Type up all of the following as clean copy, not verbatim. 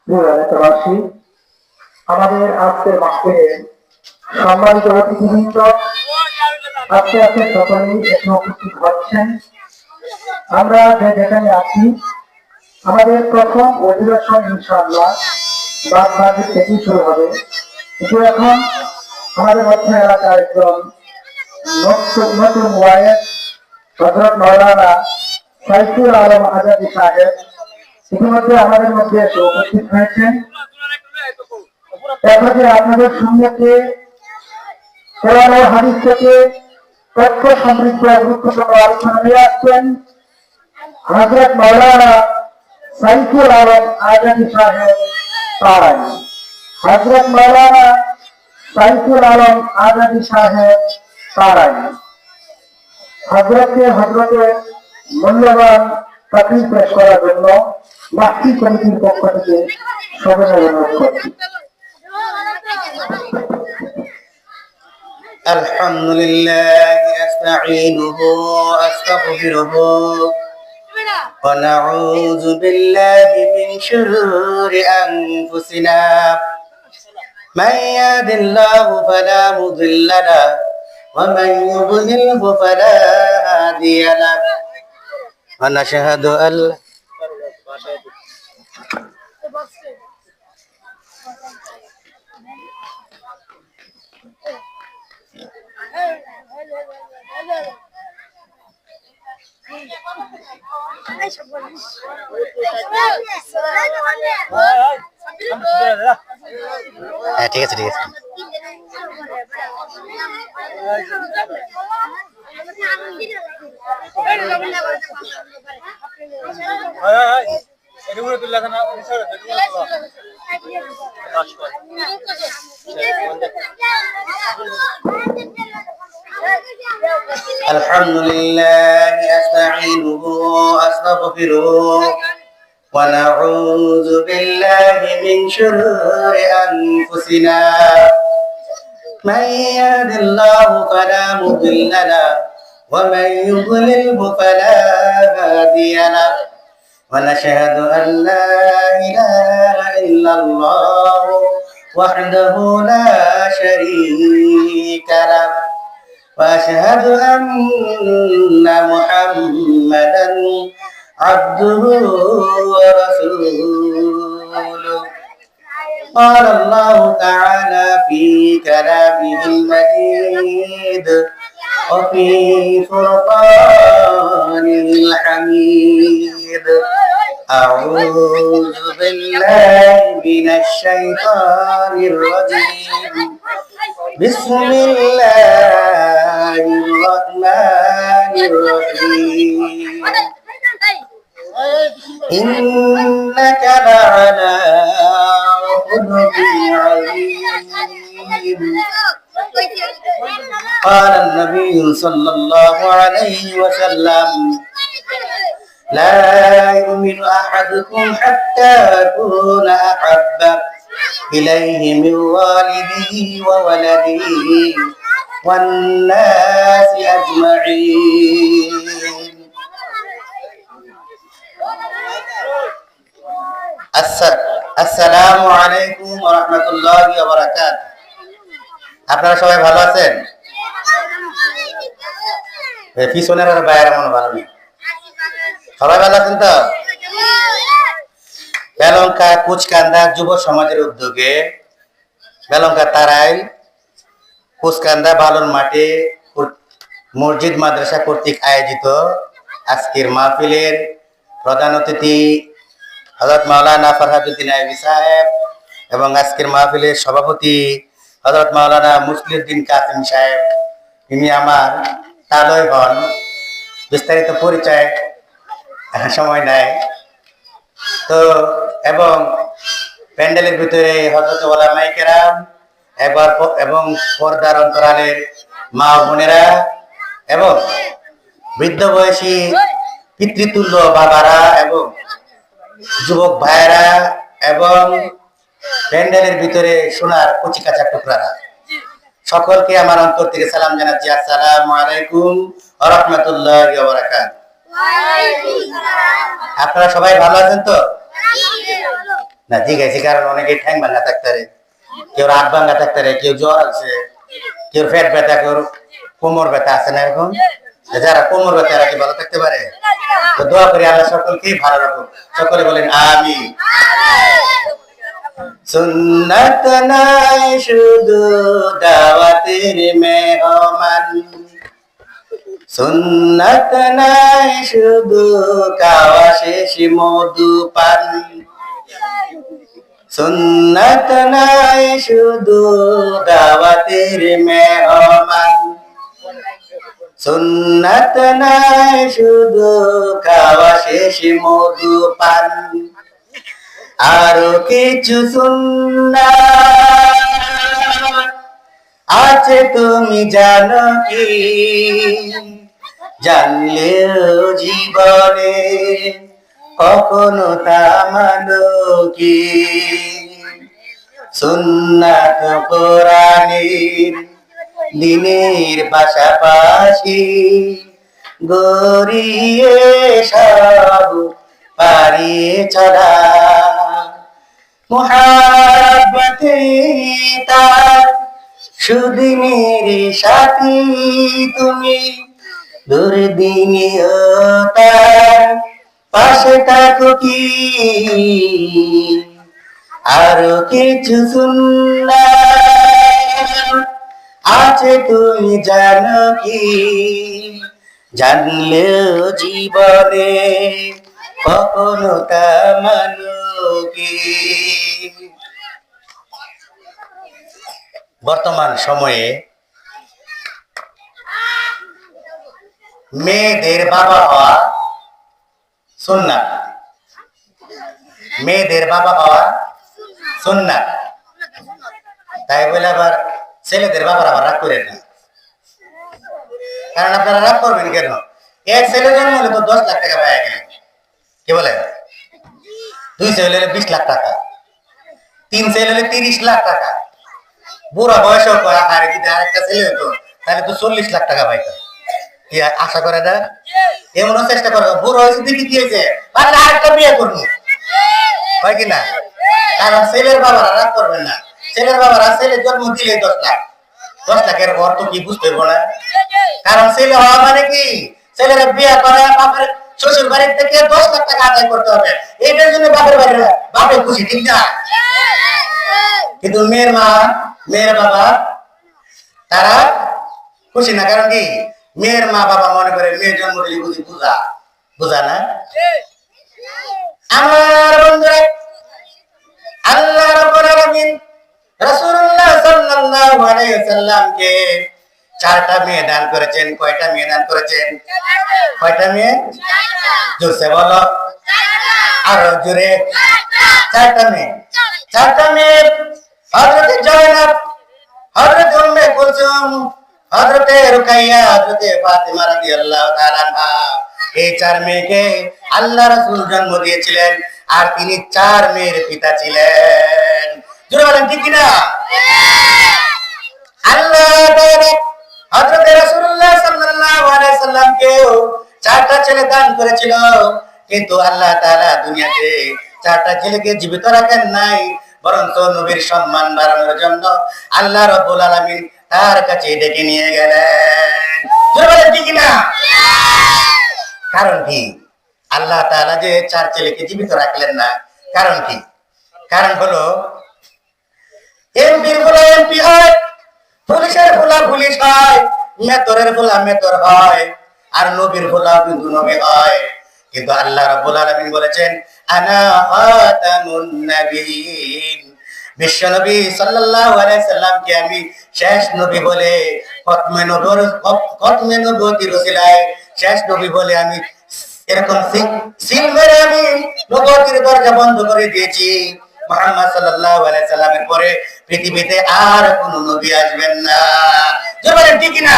প্রিয় এলাকাবাসী, আমাদের আজকের মাহফিলে সম্মানিত অতিথিবৃন্দ আজকে আজকে সকলেই এসে উপস্থিত হচ্ছেন। আমরা যে যেখানে আছি, আমাদের প্রথম অধিবেশন ইনশাআল্লাহ বাদ থেকেই শুরু হবে। কিন্তু এখন আমাদের মধ্যে এলাকার একজন নতুন ওয়াইস হযরত মাওলানা সাইফুল আলম আজাদী সাহেব ইতিমধ্যে আমাদের মধ্যে এসে উপস্থিত হয়েছেন। এরপরে আপনাদের সম্মুখে কোরআন ও হাদিস থেকে তথ্য সমৃদ্ধ গুরুত্বপূর্ণ আলোচনা নিয়ে আসছেন হযরত মাওলানা সাইফুল আলম আজাদী সাহেব তারাই। হযরত মাওলানা সাইফুল আলম আজাদী সাহেব তারাই হযরতের মূল্যবান তাকরীর পেশ করার জন্য মাহফিল কমিটির পক্ষ থেকে সবাই অনুরোধ করছি। الحمد لله أستعينه وأستغفره ونعوذ بالله من شرور أنفسنا من يهد الله فلا مضل له ومن يضلله فلا هادي له ونشهد أن ঠিক আছে الحمد لله أستعينه وأستغفره ونعوذ بالله من شرور أنفسنا من يهد الله فلا مضل له ومن يضلله فلا هادي له ونشهد أن لا إله إلا الله وحده لا شريك له وأشهد أن محمدا عبده ورسوله قال الله تعالى في كلامه المجيد وفي فرقانه الحميد أعوذ بالله من الشيطان الرجيم بسم الله الرحمن الرحيم إنك لعلى خلق عظيم قال النبي صلى الله عليه وسلم لا يؤمن أحدكم حتى أكون أحب إليه من والده وولده والناس أجمعين আসসালামু আলাইকুম ওয়া রাহমাতুল্লাহি ওয়া বারাকাতুহু। আপনারা সবাই ভালো আছেন? পিছনের আর বাইরে মনে ভালো নেই, সবাই ভালো আছেন তো? বেলঙ্কা কুচকান্দা যুব সমাজের উদ্যোগে বেলঙ্কা তারাইল কুচকান্দা বালুর মাঠে মসজিদ মাদ্রাসা কর্তৃক আয়োজিত আজকের মাহফিলের প্রধান অতিথি হযরত মাওলানা ফরহাদউদ্দিন আইভী সাহেব এবং আজকের মাহফিলের সভাপতি হযরত মাওলানা মুসলিউদ্দিন কাসিম সাহেব, তিনি আমার তালয় হন। বিস্তারিত পরিচয় সময় নাই তো, এবং প্যান্ডেলের ভিতরে হযরত উলামায়ে কেরাম এবং পর্দার অন্তরালের মা বোনেরা এবং বৃদ্ধ বয়সী পিতৃতুল্য বাবারা এবং যুবক ভাইয়েরা এবং প্যান্ডেলের ভিতরে সোনার কচি কাঁচা টুকরারা, সকলকে আমার অন্তর থেকে সালাম জানাচ্ছি। আসসালামু আলাইকুম ওয়া রাহমাতুল্লাহি ওয়া বারাকাতুহু। আপনারা সবাই ভালো আছেন তো? না জিজ্ঞাসি কারণ অনেকে ঠ্যাং ভাঙা থাকতে পারে, কেউ রাত ভাঙা থাকতে পারে, কেউ জ্বর আছে, কেউ পেট ব্যথা, কেউ কোমর ব্যথা আছে না এরকম। যারা কোমর ব্যথা এরা কি ভালো থাকতে পারে? তো দোয়া করি আল্লাহ সকলকেই ভালো রাখুন। সকলে বলেন আমিন। সুন্নাত নাই শুধু দাওয়াতের মেহমান, সুন্নাত নাই শুধু খাওয়া শেষ মধু পান, সুন্নাত নাই শুধু দাওয়াতের মেহমান, সুন্নাত নাই শুধু খাওয়া শেষ মধু পান, আরো কিছু সুন্নাত আছে তুমি জানো কি? জানলেও জীবনে কখনো তা মানো কি? সুন্নাত কোরআনের দিনের পাশাপাশি গড়িয়ে সব পারিয়ে চলা, মুহাব্বতে তার সুদিনের সাথী তুমি, দুর্দিনেও তার পাশে থাকো কি? আরো কিছু সুন্নাত আছে তুমি জানো কি? জানলেও জীবনে কখনো তা মানো কি? বর্তমান সময়ে মেয়েদের বাবা হওয়া সুন্নাত, মেয়েদের বাবা হওয়া সুন্নাত। তাই বলে আবার ছেলেদের বাবার আবার রাগ করেন না, কারণ আপনারা রাগ করবেন কেন? এক ছেলে জন্ম হলে তো 10 লাখ টাকা পাওয়া গেলেন, কি বলে? 2 ছেলে হলে 20 লাখ টাকা, 3 ছেলে হলে 30 লাখ টাকা। বুড়া বয়সেও আরে যদি আরেকটা ছেলে হতো তাহলে তো 40 লাখ টাকা পাইতো। কি আশা করে না? এমনও চেষ্টা করো, বুড়ো হয়েছে দেখি কি হয়েছে, পারলে আরেকটা বিয়ে করবো, হয় কিনা? কারণ ছেলের বাবারা রাগ করবেন না, ছেলের বাবারা ছেলে জন্ম দিলে 10 লাখ, 10 লাখের অর্থ কি বুঝতে পারবো না? কারণ ছেলে হওয়া মানে কি, ছেলেরা বিয়ে করে বাপের শ্বশুর বাড়ির থেকে 10 লাখ টাকা আদায় করতে হবে, এইটার জন্য বাপের বাড়ির বাপের খুশি, ঠিক না? কিন্তু মেয়ের মা মেয়ের বাবা তারা খুশি না, কারণ কি? মেয়ের মা বাবা মনে করে মেয়ে জন্ম দিলে বুঝি বুঝা, বুঝা না? আমার বন্ধুরা, আল্লাহ রাব্বুল আলামিন রাসূলুল্লাহ সাল্লাল্লাহু আলাইহি ওয়াসাল্লামকে 4টা মেয়ে দান করেছেন। কয়টা মেয়ে দান করেছেন? কয়টা মেয়ে? জোরে বলো, আরো জোরে। 4টা মেয়ে, 4টা মেয়ে। হযরত জয়নব, হযরত উম্মে কুলসুম, হযরত রুকাইয়া, হযরত ফাতিমা রাদিয়াল্লাহু তাআলা আনহা। এই 4 মেয়েকে আল্লাহ রাসূল জন্ম দিয়েছিলেন, আর তিনি 4 মেয়ের পিতা ছিলেন। জোরে বলেন ঠিক কি না? আল্লাহ তাআলা হযরত রাসূলুল্লাহ সাল্লাল্লাহু আলাইহি সাল্লামকে 4টা ছেলে দান করেছিল, কিন্তু আল্লাহ তাআলা দুনিয়াতে 4টা ছেলেকে জীবিত রাখেন নাই, বরং নবীর সম্মান বাড়ানোর জন্য আল্লাহ রাব্বুল আলামিন তার কাছে ডেকে নিয়ে গেলেন। জোরে বলেন ঠিক কি না? কারণ কি? আল্লাহ তাআলা যে 4 ছেলেকে জীবিত রাখলেন না, কারণ কি? কারণ হলো এমপির ফুলা এমপি হয়, পুলিশের ফুলা পুলিশ হয়, মেতরের ফুলা মেতর হয়, আর নবীর ফুলা কিন্তু নবী হয়। কিন্তু আল্লাহ রাব্বুল আলামিন বলেছেন আনা খাতামুন নবিয়্যিন, বিশ্ব নবী সাল্লাল্লাহু আলাইহি সাল্লামকে আমি শেষ নবী বলে খতমে নবুয়্যতির ওসিলায় শেষ নবী বলে আমি এরকম সিল মেরে আমি নবুয়্যতির দরজা বন্ধ করে দিয়েছি। মুহাম্মদ সাল্লাল্লাহু আলাইহি সাল্লামের পরে পৃথিবীতে আর কোন নবী আসবেন না। জোরে বলেন ঠিক কি না?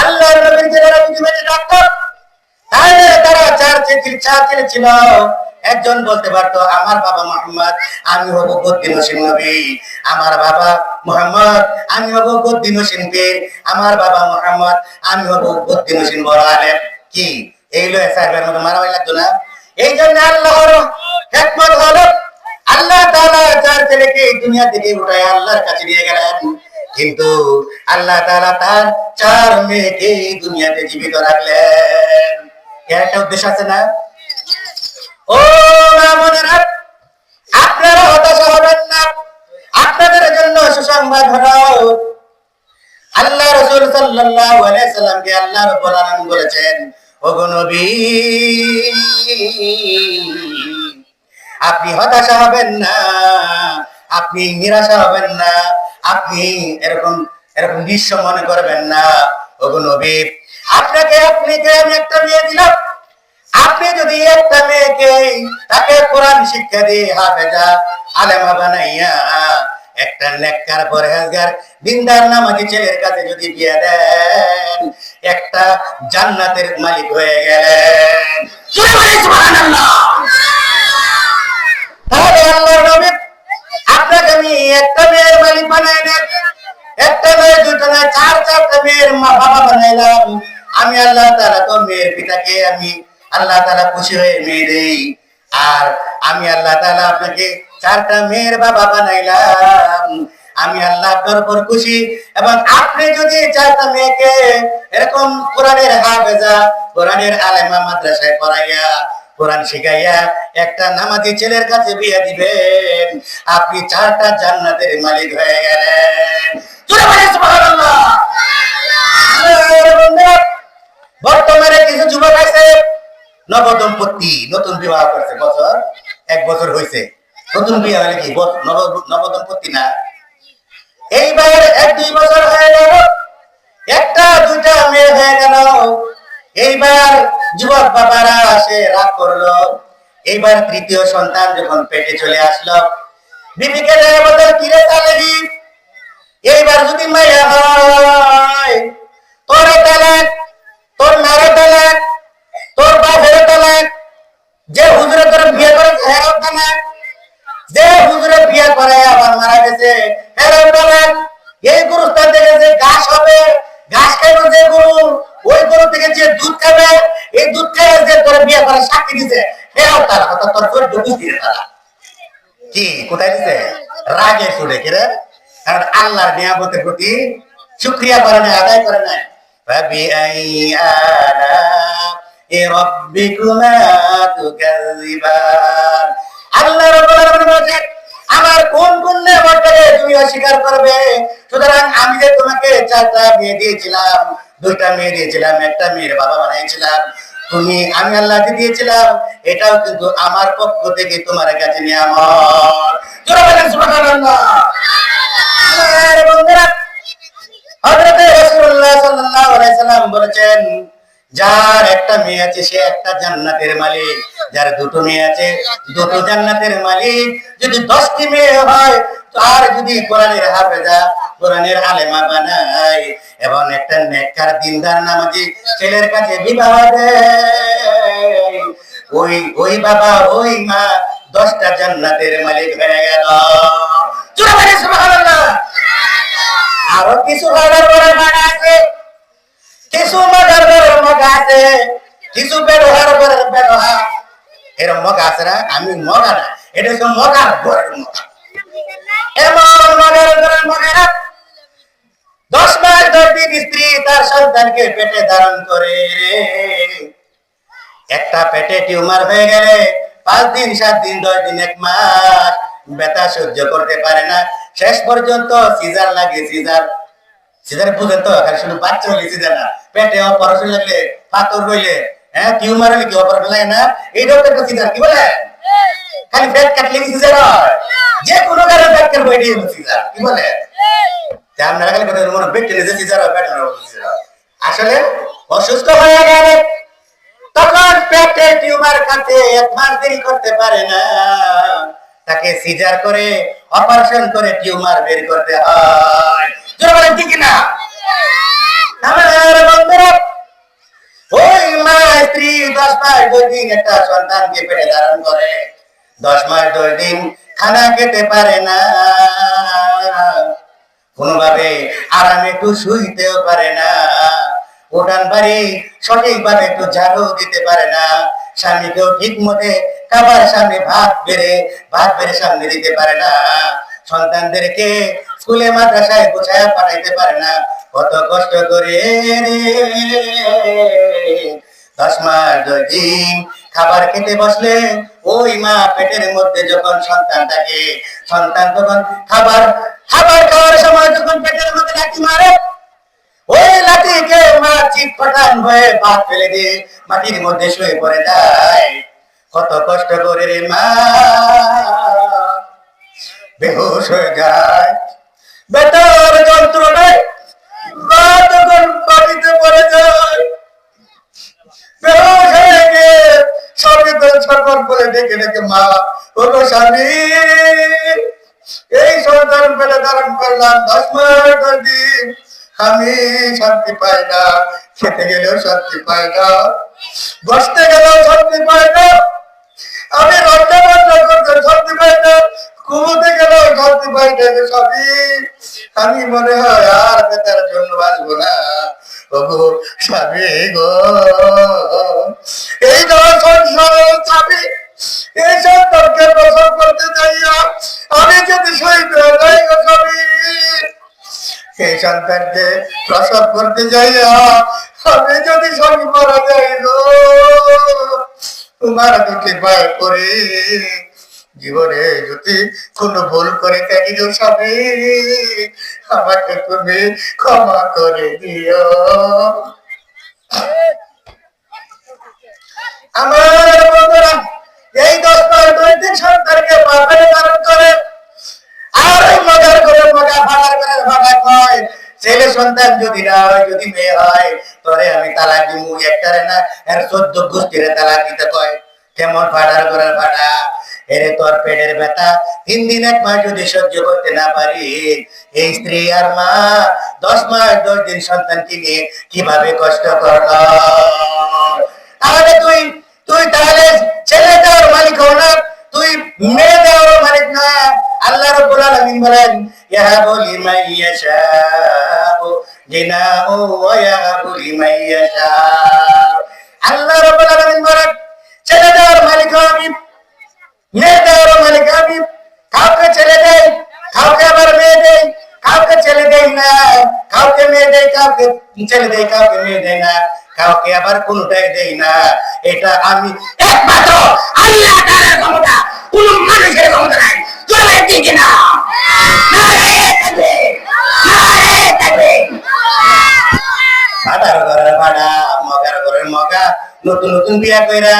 আল্লাহর নবীর যারা পৃথিবীতে ডাক্তার, তাহলে তারা 4 ছেলে ছিল। একজন বলতে পারতো আমার বাবা মুহাম্মদ, আমি হব গদ্দিনশীল নবী। আমার বাবা মুহাম্মদ, আমি হব গদ্দিনশীল পীর। আমার বাবা মুহাম্মদ, আমি হব গদ্দিনশীল বড় আলেম। কি এই লয়ে সাহেবের মতো মারামারি লাগতো না? এই জন্য আল্লাহর হিকমত হলো আল্লাহ তাআলা তার ছেলেকে এই দুনিয়া থেকে উঠায় আল্লাহর কাছে নিয়ে গেলেন, কিন্তু আল্লাহ তাআলা তার 4 মেয়েকে এই দুনিয়াতে জীবিত রাখলেন। এর একটা উদ্দেশ্য আছে না? ও মা বোনেরা, আপনারা হতাশা হবেন না, আপনাদের জন্য সুসংবাদ হলো আল্লাহ রাসূল সাল্লাল্লাহু আলাইহি সাল্লামকে আল্লাহ রাব্বুল আলামিন বলেছেন, ওগো নবী, আপনি হতাশা হবেন না, আপনি নিরাশা হবেন না, আপনি এরকম এরকম নিঃস্ব মনে করবেন না। ওগো নবী, আপনাকে আমি একটা মেয়ে দিলাম, আপনি যদি একটা মেয়েকে তাকে কোরআন শিক্ষা দিয়ে হাফেজা আলেমা বানাইয়া একটা নেককার পরহেজগার দিনদার নামাজি ছেলের কাছে যদি বিয়ে দেন, একটা জান্নাতের মালিক হয়ে গেলেন। সুবহানাল্লাহ। তাহলে আল্লাহর নবী আপনাকে আমি একটা মেয়ের মালিক বানাইলাম, একটা মেয়ে, দুটো না, 4-4টা মেয়ের মা বাবা বানাইলাম। আমি আল্লাহ তাআলা তো মেয়ের পিতাকে আমি আল্লাহ তাআলা খুশি হয়ে মেয়ে দেই, আর আমি আল্লাহ তাআলা আপনাকে 4টা মেয়ের বাবা বানাইলাম। আমি আল্লাহ আপনার উপর খুশি, এবং আপনি যদি 4টা মেয়েকে এরকম কোরআনের হাফেজা, কোরআনের আলেমা মাদ্রাসায় পড়াইয়া কোরআন শিখাইয়া একটা নামাজি ছেলের কাছে বিয়ে দিবেন, আপনি 4টা জান্নাতের মালিক হয়ে গেলেন। জোরে বলেন সুবহানাল্লাহ। বর্তমানে কিছু যুবক আছে নবদম্পতি, নতুন বিবাহ করছে, বছর 1 বছর হয়েছে, নতুন বিয়ে হলে কি নবদম্পতি না? এইবার 1-2 বছর হয়ে গেল, একটা 2টা মেয়ে হয়ে গেল, এইবার যুবক বাবারা আসে রাগ করলো, এইবার 3য় সন্তান যখন পেটে চলে আসলো, বিবিকে বলে, কিরে সালেহি, এইবার যদি মাইয়া হয়, তোর তালাক, তোর মারে তালাক, তোর বাপের তালাক, যে হুজুরে তোর বিয়ে করেছে হেরাও তালাক, যে হুজুরে বিয়ে করে আবার মারা গেছে হেরাও তালাক। এই গরুস্থান থেকে যে ঘাস হবে, ঘাস খাইবে যে গরু, ওই গরু থেকে যে দুধ খাবে, এই দুধ খাইয়ে যে তোর বিয়ে করে সাক্ষী দিছে হেরাও তালাক। অর্থাৎ তোর তোর দুধ দিয়ে তালাক। কি কোথায় দিছে? রাগে সুরে কিরে, কারণ আল্লাহর নিয়ামতের প্রতি শুকরিয়া করে না, আদায় করে না। ফাবিআই আলা'i রাব্বিকুমা তুকাযযিবান। আল্লাহ রাব্বুল আলামিন বলেন, আমার কোন কোন নেয়ামতকে তুমি অস্বীকার করবে? সুতরাং আমি যে তোমাকে 4টা মেয়ে দিয়েছিলাম, 2টা মেয়ে দিয়েছিলাম, একটা মেয়ের বাবা বানিয়েছিলাম, আমি আল্লাহকে দিয়েছিলাম, এটাও কিন্তু আমার পক্ষ থেকে তোমার কাছে নিয়ামত। জোরে বলেন সুবহানাল্লাহ। আমার বন্ধুরা, হযরত রাসূলুল্লাহ সাল্লাল্লাহু আলাইহি সাল্লাম বলেছেন, যার একটা মেয়ে আছে সে একটা জান্নাতের মালিক, যার 2টো মেয়ে আছে 2টো জান্নাতের মালিক। যদি 10টি মেয়ে হয়, আর যদি কোরআনের হাফেজা, কোরআনের আলেমা বানায় এবং একটা নেককার দিনদার নামাজি ছেলের কাছে বিবাহ দেয়, ওই বাবা ওই মা 10টা জান্নাতের মালিক হয়ে গেল। জোরে বলেন সুবহানাল্লাহ। আরো কিছু হাজার বড় মানা আছে, কিছু মজার বড় মজা আছে, কিছু ব্যবহার বড় ব্যবহার এরকম মজা আছে না? আমি মজা না, এটা হচ্ছে মজার বড় মজা। এমন মজার বড় মজা, 10 মাস 10 দিন স্ত্রী তার সন্তানকে পেটে ধারণ করে, একটা পেটে টিউমার হয়ে গেলে 5 দিন 7 দিন 10 দিন 1 মাস ব্যথা সহ্য করতে পারে না, শেষ পর্যন্ত সিজার লাগে। সিজার বুঝেন তো, খালি শুধু বাচ্চা হলে সিজার না, পেটে অপারেশন লাগলে, পাথর হইলে, টিউমার হলে কি অপারেশন লাগে না? এইটাও তো একটা সিজার। কি বলে? খালি পেট কাটলে কি সিজার হয়? যে কোনো কারণে পেট কাটবে, এটাই হলো সিজার। কি বলে? আপনারা খালি কথা মনে পেট টেনে যে সিজার হয়, পেট সিজার হয়। আসলে অসুস্থ হয়ে গেলে তখন পেটে টিউমার কাটে 1 মাস দেরি করতে পারে না, তাকে সিজার করে অপারেশন করে টিউমার বের করতে হয়। জোরে বলেন ঠিক না? আমার বন্ধুরা, ওই মা স্ত্রী 10 মাস 2 দিন একটা সন্তানকে পেটে ধারণ করে, 10 মাস 2 দিন খানা খেতে পারে না, কোনোভাবে আরামে একটু শুইতেও পারে না, উঠান বাড়ি সঠিকভাবে একটু ঝাড়ু দিতে পারে না, স্বামীকেও ঠিক মতে সবার সামনে ভাত বেড়ে সামনে দিতে পারে না, সন্তানদেরকে স্কুলে মাদ্রাসায় গোছায় পাঠাইতে পারে না, কত কষ্ট করে রে 10 মাস 10 দিন খাবার খেতে বসলে ওই মা পেটের মধ্যে যখন সন্তান তখন খাবার খাওয়ার সময় যখন পেটের মধ্যে লাথি মারে, ওই লাঠিকে মা চিৎপটাং হয়ে ভাত ফেলে দিয়ে মাটির মধ্যে শুয়ে পড়ে যায়। কত কষ্ট করে রে মা বেহুশ হয়ে যায়, বেতার যন্ত্রণায় মা তখন পানিতে পড়ে যায়, বেহুশ হয়ে গিয়ে স্বামী তো ছটফট করে ডেকে ডেকে মা, ও গো স্বামী, এই সন্তান পেলে ধারণ করলাম 10 মাস 10 দিন, আমি শান্তি পাই না, খেতে গেলেও শান্তি পাই না, বসতে গেলেও শান্তি পাই না, আমি রান্না বান্না করতে শান্তি পাই না, ঘুমোতে গেলেও শান্তি পাই না গো স্বামী, আমি মনে হয় আর বেতার জন্য বাঁচবো না। ওগো স্বামী গো, এই সংসারের স্বামী, এই সন্তানকে প্রসব করতে যাইয়া আমি যদি শহীদ হয়ে যাই গো স্বামী, এই সন্তানকে প্রসব করতে যাইয়া আমি যদি স্বামী মারা যাই গো, তোমার দুটি পায়ে পড়ে জীবনে যদি কোনো ভুল করে থাকি গো স্বামী, আমাকে তুমি ক্ষমা করে দিও। আমার বন্ধুরা, এই 10 মাস 10 দিন সন্তানকে বাপের ধারণ করে আর মজার করে ভাগা কয়, ছেলে সন্তান যদি না হয়, যদি মেয়ে হয় তোরে আমি তালাক দিব, একটারে না এর 14 গোষ্ঠীরে তালাক দিতে কয়। কেমন ফাটার করে ফাটা, এরে তোর পেটের ব্যথা 3 দিন 1 মাস যদি সহ্য করতে না পারি, এই স্ত্রী আর মা 10 মাস 10 দিন সন্তানকে নিয়ে কিভাবে কষ্ট করলো। তাহলে তুই তাহলে ছেলে দেওয়ার মালিক হও না, তুই মেয়ে দেওয়ার মালিক না। আল্লাহ রাব্বুল আলামিন বলেন, ইয়াহাবু লিমান ইয়াশাউ জিনাহু ওয়া ইয়াহাবু লিমান ইয়াশাউ। আল্লাহ রাব্বুল আলামিন বলেন, ছেলে দেওয়ার মালিক আমি, মেয়ে দেওয়ার মালিক আমি। কাউকে ছেলে দেই, কাউকে আবার মেয়ে দেই, কাউকে ছেলে দেই না, কাউকে মেয়ে দেই, কাউকে ছেলে দেই, কাউকে মেয়ে দেই না, কাউকে আবার কোনটাই দেই না। এটা আমি একমাত্র আল্লাহ তাআলার ক্ষমতা, কোন মানুষের ক্ষমতা নাই। চলে ঠিক না, নারে তাকবীর, নারে তাকবীর। ফাটার ঘরের ফাটা, মগার ঘরের মগা, নতুন নতুন বিয়া কইরা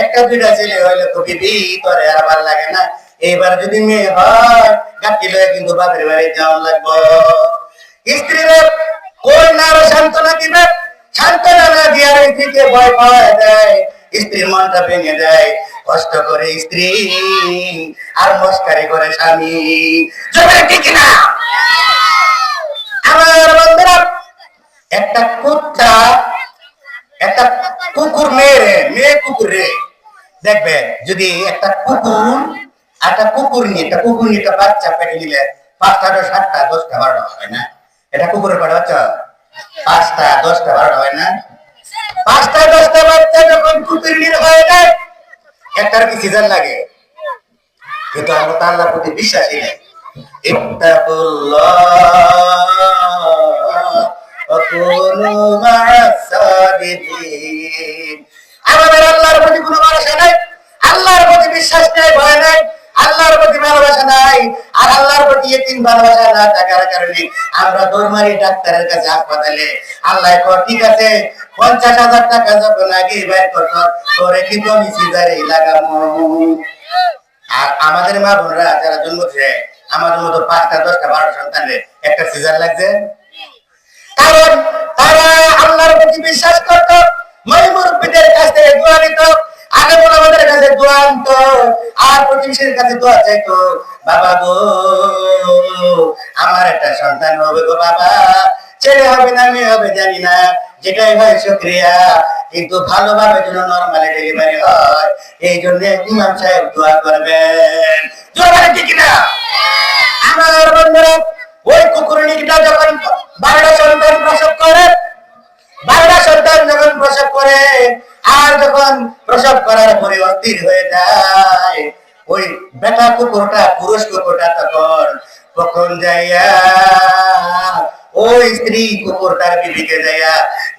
একটা দুইটা ছেলে হইলে তো বিবি তোরে আর ভালো লাগে না। এবার যদি মেয়ে হয় গাঁটি লয়ে কিন্তু বাপের বাড়ি যাওয়া লাগবো। স্ত্রীরা কোন নারো সান্ত্বনা দিবে, সান্ত্বনা না দিয়ে থেকে ভয় পাওয়া দেয়, স্ত্রীর মনটা ভেঙে দেয়। কষ্ট করে স্ত্রী আর মস্কারি করে স্বামী, জোরে ঠিক না? আমার বন্ধুরা, একটা কুত্তা একটা কুকুর মেয়ে কুকুর রে দেখবে, যদি একটা কুকুর নিয়ে একটা বাচ্চা পেটে নিলে 5টা 7টা 10টা 12টা হয় না? এটা কুকুরের পেটে বাচ্চা 5টা 10টা 12টা হয় না? 5টা 10টা বাচ্চা যখন কুকুর নিয়ে হয় না, একটার কি সিজন লাগে? কিন্তু আমরা তো আল্লাহর প্রতি বিশ্বাসী নেই। আমাদের আল্লাহর প্রতি কোনো ভরসা নাই, আল্লাহর প্রতি বিশ্বাস নাই, ভয় নাই, আল্লাহর প্রতি ভালোবাসা নাই। আর আল্লাহর প্রতি এতিম ভালোবাসা না থাকার কারণে আমরা দৌড়মারি ডাক্তারের কাছে, হাসপাতালে। আল্লাহ ঠিক আছে 50,000 টাকা যখন আগে বের করতো, তোরে কিন্তু আমি সিজারে লাগাবো। আর আমাদের মা বোনরা যারা জন্ম দিচ্ছে, আমাদের মতো 5টা 10টা 12টা সন্তানের একটা সিজার লাগছে, কারণ তারা আল্লাহর প্রতি বিশ্বাস করতো, মুরব্বিদের কাছ থেকে দোয়া নিত, আগে আমাদের কাছে দোয়া আনতো, আর প্রতিবেশীর কাছে দোয়া চাইতো, বাবা গো আমার একটা সন্তান হবে গো বাবা, ছেলে হবে না মেয়ে হবে জানি না, যেটাই হয় শুকরিয়া, কিন্তু ভালোভাবে যেন নরমালি ডেলিভারি হয়, এই জন্য ইমাম সাহেব দোয়া করবেন। জোরে ঠিক না? আমার বন্ধুরা, ওই কুকুরনিটা যখন 12টা সন্তান প্রসব করে, 12টা সন্তান যখন প্রসব করে, আর যখন প্রসব করার পরে মনে অস্থির হয়ে যায়। ওই বেটা কুকুরটা পুরুষ কুকুরটা কখন যাইয়া ওই স্ত্রী কুকুরটার বিবিকে যাইয়া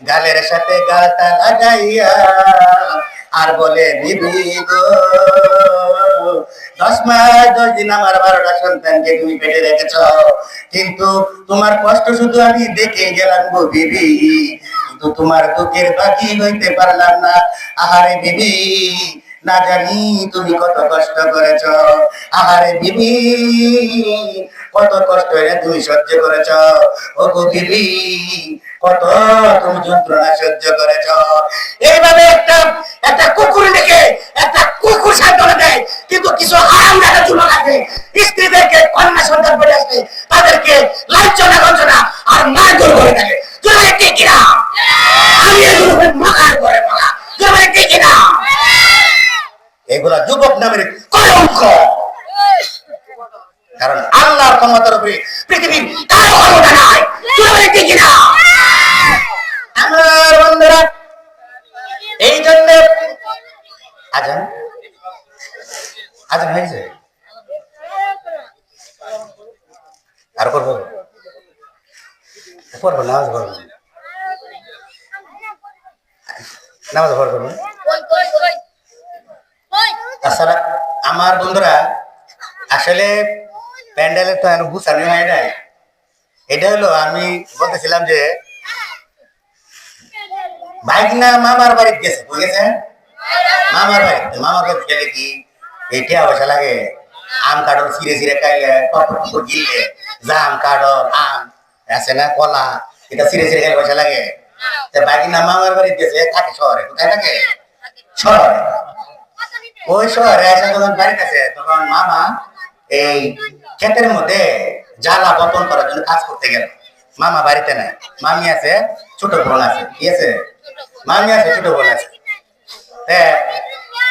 গালের সাথে গালটা লাগাইয়া আর বলে, বিবি গো, 10 মাস 10 দিন আমার 12টা সন্তানকে তুমি পেটে রেখেছ, কিন্তু তোমার কষ্ট শুধু আমি দেখে গেলাম গো বিবি, কিন্তু তোমার দুঃখের বাকি হইতে পারলাম না। আহারে বিবি, না জানি তুমি কত কষ্ট করেছ। আহারে বিবি, কত কষ্ট তুমি সহ্য করেছ। ও গো বিবি, কত তুমি যন্ত্রণা সহ্য করেছ। এইভাবে একটা একটা কুকুর দেখে একটা কুকুর সান্ত্বনা দেয়, কিন্তু কিছু হারামজাদা যুবক আছে, স্ত্রীদেরকে কন্যা সন্তান পড়ে আসে, তাদেরকে লাঞ্ছনা গঞ্জনা আর মারধর করে থাকে। জোরে ঠিক কিনা? আমি এগুলো মাখার করে মাখা। জোরে ঠিক কিনা? এগুলা যুবক নামের কলঙ্ক। কারণ আল্লাহর ক্ষমতার উপরে পৃথিবীর কারো ক্ষমতা নাই। জোরে ঠিক কিনা? আমার বন্ধুরা, এই জন্য আজান আজান হয়েছে আর করবো পড়বো নামাজ পড়বো নামাজ পড়বো। তাছাড়া আমার বন্ধুরা, আসলে প্যান্ডেলের তো এখন গুছানো হয় নাই। এটা হলো আমি বলতেছিলাম যে ভাইগনা মামার বাড়িতে গেছে, বুঝেছেন? মামার বাড়িতে গেলে কি এটা পয়সা লাগে? আম কাঠল ছিঁড়ে ছিঁড়ে খাইলে, টপ গিললে, জাম কাঠল আম আছে না, কলা, এটা ছিঁড়ে ছিঁড়ে খাইলে পয়সা লাগে? ভাইগনা মামার বাড়িতে গেছে, থাকে শহরে। কোথায় থাকে? শহরে। ওই শহরে এসে যখন বাড়িতে আছে, তখন মামা এই ক্ষেতের মধ্যে জ্বালা বপন করার জন্য কাজ করতে গেল। মামা বাড়িতে নাই, মামি আছে, ছোট বোন আছে। কি আছে? মামি আছে, ছোট বোন আছে।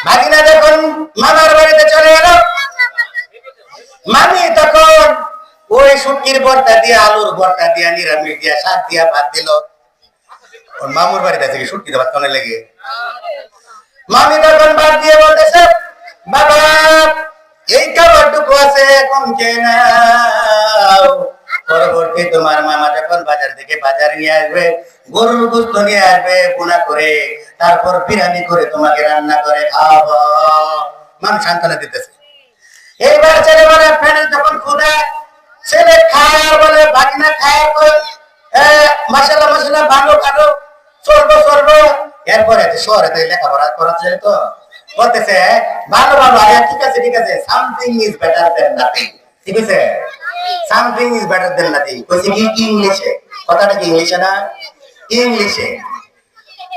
ভাগিনা যখন মামার বাড়িতে চলে গেল, মামি তখন ওই শুটকির ভর্তা দিয়ে, আলুর ভর্তা দিয়ে, নিরামিষ দিয়া, শাক দিয়া ভাত দিল। ওর মামুর বাড়িতে আছে কি শুটকিতে ভাত কেন লেগে? মামি তখন ভাত দিয়ে বলতেছে, বাবা এই খাবারটুকু আছে, এখন খেয়ে নাও। পরবর্তী তোমার মামা যখন বাজার থেকে বাজার নিয়ে আসবে, গরুর গোশত নিয়ে আসবে গুনা করে, তারপর বিরিয়ানি করে তোমাকে রান্না করে খাওয়াবো। মামি সান্ত্বনা দিতেছে। এইবার ছেলে বলে, ফ্রেন্ড যখন ক্ষুধা, ছেলে খায় বলে, ভাগিনা খায় মশলা মশলা ভালো ভালো চলবো চলবো। এরপরে শহরে তো লেখাপড়া করাচ্ছে তো বলতেছে, ভালো ভালো, ঠিক আছে ঠিক আছে, something is better then nothing. ঠিক আছে, something is better then nothing কইছে কি ইংলিশে। কথাটা কি ইংলিশে না? ইংলিশে।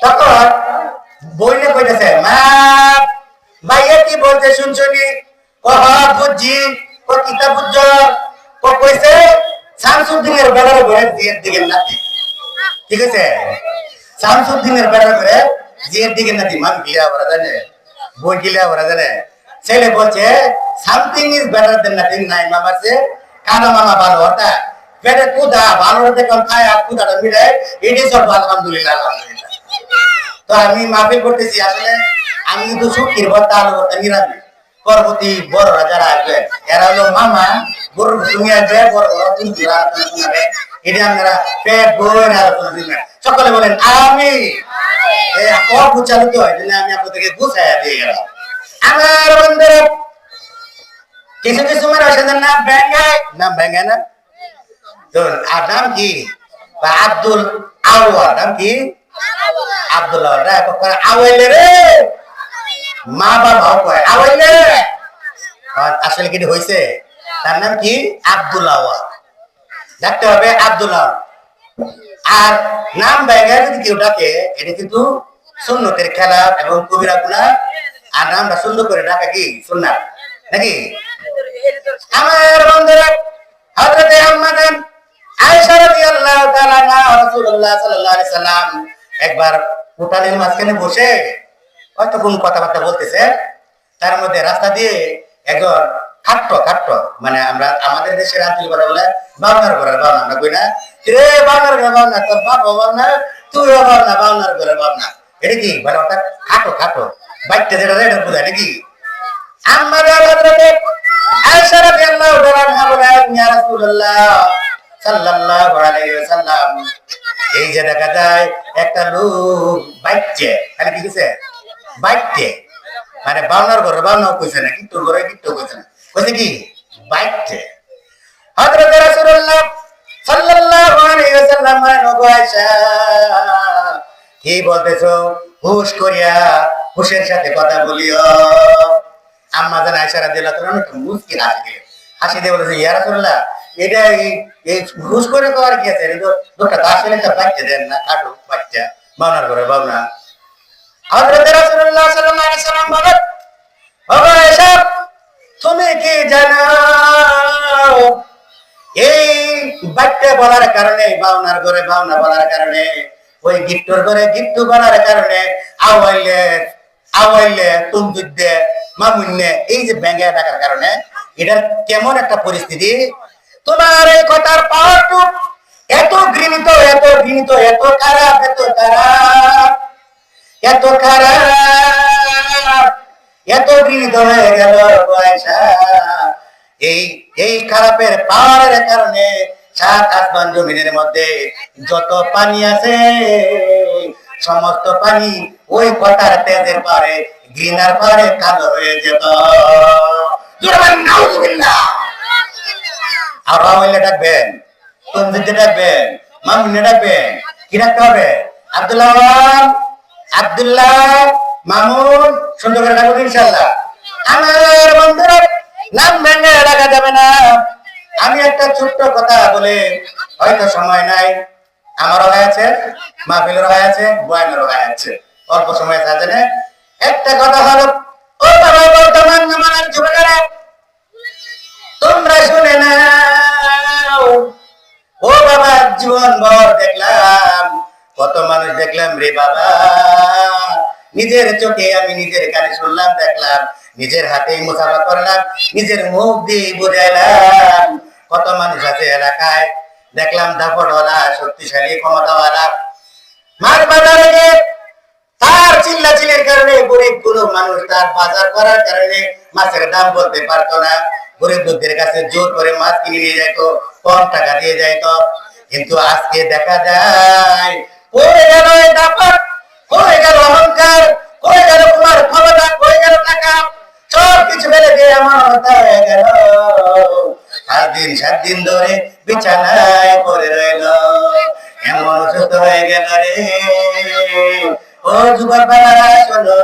তখন বইলে কইতেছে, মা ভাইয়া কি বলতে শুনছনি? বুঝছি। কিতা বুঝছ? কইছে শামসুদ্দিনের বেলার ঘরে জিয়ের দিকে নাতি। ঠিক আছে, শামসুদ্দিনের বেলার ঘরে জিয়ের দিকে নাতি। মান গিলা ওরা জানে, বই গিলা ওরা জানে। ছেলে বলছে something is better then nothing. নাই মামাছে কানা মামা ভালো হতা পেটে কুদা ভালো দেখুন খায় আর কুদাটা মিলে এটাই সব আলহামদুলিল্লাহ আলহামদুলিল্লাহ। তো আমি মাফিল করতেছি, আসলে আমি কিন্তু শুকির ভর্তা আলু ভর্তা নিরামি। পরবর্তী বড়রা যারা আসবে, এরা হলো মামা, গরুর তুমি আসবে, বড় বড় আলোচনা শোনাবে। এটা আপনারা পেট বই আলোচনা শুনবেন। সকলে বলেন আমি অগুচালিত হয়, আমি আপনাদেরকে গুছাইয়া দিয়ে গেলাম। আমার বন্ধুরা, কিছু কিছু মানুষের নাম ব্যাঙ্গায়, নাম ব্যাঙ্গায় না? আর নাম কি? আব্দুল আউয়াল। নাম কি? আব্দুল আউয়াল রে, মা বাবাও কয় আওয়াইলে। আসলে কি হয়েছে? তার নাম কি? আব্দুল আওয়াল। ডাকতে হবে আব্দুল আওয়াল। আর নাম ব্যাঙ্গায় যদি কেউ ডাকে, এটা কিন্তু সুন্নতের খেলা এবং কবিরা গুনাহ। আর নামটা সুন্দর করে ডাকা কি সুন্নাত নাকি? আমার বন্ধুরা, হযরতে আম্মাজান আয়েশা রাদিয়াল্লাহু তাআলা আনহা রাসূলুল্লাহ সাল্লাল্লাহু আলাইহি সাল্লাম একবার উঠানের মাঝখানে বসে হয়তো কোন কথাবার্তা বলতেছে। তার মধ্যে রাস্তা দিয়ে একজন খাট্ট মানে আমরা আমাদের দেশের আঞ্চলিক কথা বলে বাউনার ঘরের বাউনা, আমরা কই না রে বাউনার ঘরের বাউনা, তোর বাপ বাউনা, তুইও বাউনা, বাউনার ঘরের বাউনা। এটা কি মানে অর্থাৎ খাটো বাইকটা যেটা এটা বোঝায় নাকি আমাদের হযরতে আয়েশা রাদিয়াল্লাহু তাআলা আনহা বলেন ইয়া রাসূলুল্লাহ সাল্লাল্লাহু আলাইহি ওয়াসাল্লাম এই যে দেখা যায় একটা লোক বাইকছে খালি কি কইছে বাইকছে মানে বাউনার ঘরে বাউনাও কইছে না কিন্তু ঘরে কিন্তু কইছে না কইছে কি বাইকছে হযরত রাসূলুল্লাহ সাল্লাল্লাহু আলাইহি ওয়াসাল্লাম নগো আয়েশা কি বলতেছো হুশ করিয়া হুশের সাথে কথা বলিও আম্মা জান আয়েশা রাদিয়াল্লাহু তাআলা একটু মুস্কি হাসি দিয়ে বলেছে ইয়া রাসূলুল্লাহ এটা এই হুশ করে তো আর কি আছে এটা দুটো আসলে একটা বাচ্চা দেন না কাটু বাচ্চা বাউনার ঘরে বাউনা হযরত রাসূলুল্লাহ সাল্লাল্লাহু আলাইহি ওয়াসাল্লাম বলেন ও আয়েশা তুমি কি জানো এই বাচ্চা বলার কারণে বাউনার ঘরে বাউনা বলার কারণে ওই গিফটর ঘরে গিফট বলার কারণে আওয়াইলে তুমদুদ্দে মামুন্নে এই যে ব্যাঙ্গে ডাকার কারণে এটা কেমন একটা পরিস্থিতি তোমার এই কথার পাওয়ারটুক এত ঘৃণিত এত ঘৃণিত এত খারাপ এত খারাপ এত খারাপ এত ঘৃণিত হয়ে গেল আয়েশা এই এই খারাপের পাওয়ারের কারণে সাত আসমান জমিনের মধ্যে যত পানি আছে সমস্ত পানি ওই কথার তেজের পারে ঘৃণার পারে কালো হয়ে যেত আর রাওয়াইলে ডাকবেন তন্দিতে ডাকবেন মামুনে ডাকবেন কি ডাকতে হবে আব্দুল্লাহ মামুন সুন্দর করে ডাকবেন ইনশাআল্লাহ আমার বন্ধুরা নাম ভেঙে রাখা যাবে না আমি একটা ছোট্ট কথা বলে হয়তো সময় নাই আমারও হয়েছে মাহফিলেরও হয়েছে বয়ানেরও হয়েছে অল্প সময় থাকে না একটা কথা হলো ও বাবা বর্তমান জামানার যুবকেরা তোমরা শুনে নাও ও বাবা জীবন ভর দেখলাম কত মানুষ দেখলাম রে বাবা নিজের চোখে আমি নিজের কানে শুনলাম দেখলাম নিজের হাতেই মুসাফা করলাম নিজের মুখ দিয়ে বুঝাইলাম কত মানুষ আছে এলাকায় দেখলাম দাপটওয়ালা শক্তিশালী ক্ষমতাওয়ালা মার বাজারে তার চিল্লাচিল্লির কারণে গরিব কোনো মানুষ তার বাজার করার কারণে মাছের দাম বলতে পারতো না গরিব লোকদের কাছে জোর করে মাছ কিনে নিয়ে যেত কম টাকা দিয়ে যাইতো কিন্তু আজকে দেখা যায় পড়ে গেল দাপট পড়ে গেল অহংকার পড়ে গেল তোমার ক্ষমতা পড়ে গেল টাকা সব কিছু ফেলে দিয়ে আমার হয়ে গেল 7 দিন ধরে বিছানায় পড়ে রইল এমন অসুস্থ হয়ে গেল রে ও যুবক বাবারা শোনো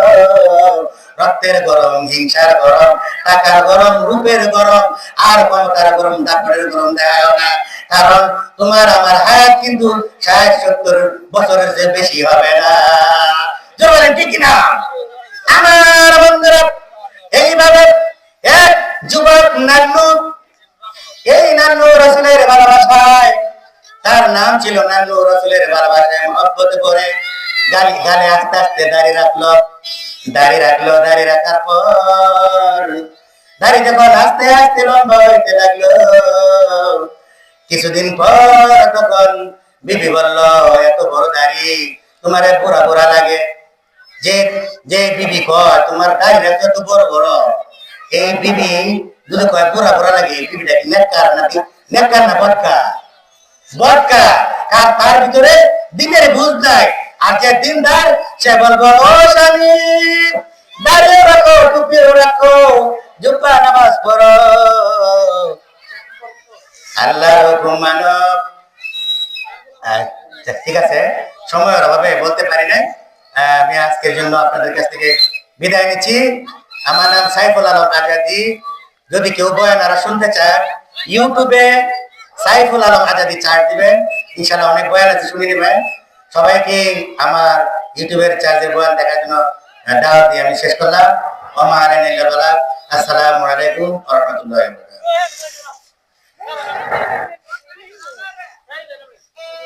রক্তের গরম হিংসার গরম টাকার গরম রূপের গরম আর ক্ষমতার গরম দাপটের গরম দেখায় না কারণ তোমার আমার হায়াত কিন্তু 60-70 বছরের চেয়ে বেশি হবে না বলেন ঠিক না আমার বন্ধুরা এইভাবে এক যুবক নান্নু এই নান্নু রাসূলের ভালোবাসায় তার নাম ছিল নান্নু রাসূলের ভালোবাসায় মহব্বতে পড়ে গালে আস্তে আস্তে দাড়ি রাখার পর দাড়ি যখন আস্তে আস্তে লম্বা হইতে লাগলো কিছুদিন পর তখন বিবি বলল এত বড় দাড়ি তোমার বুড়া বুড়া লাগে যে যে বিবি কয় তোমার দাড়ি এত বড় বড় এই বিবি যদি কয় বুড়া বুড়া লাগে বিবিটা কি নেককার না বটকা কার তার ভিতরে দিনের বুঝ নাই আর যে দিনদার সে বলবো ও স্বামী দাঁড়িয়ে রাখো টুপিও রাখো জুব্বা নামাজ পড়ো আল্লাহর হুকুম মানো আচ্ছা ঠিক আছে সময়ের অভাবে বলতে পারি না আমি আজকের জন্য আপনাদের কাছ থেকে বিদায় নিচ্ছি আমার নাম সাইফুল আলম আজাদি যদি কেউ বয়ান আর শুনতে চান ইউটিউবে সাইফুল আলম আজাদি চার্জ দিবেন ইনশাআল্লাহ অনেক বয়ান আছে শুনে নেবেন সবাইকে আমার ইউটিউবের চার্জের বয়ান দেখার জন্য দাওয়াত দিয়ে আমি শেষ করলাম আসসালামু আলাইকুম ওয়া রাহমাতুল্লাহি ওয়া বারাকাতুহু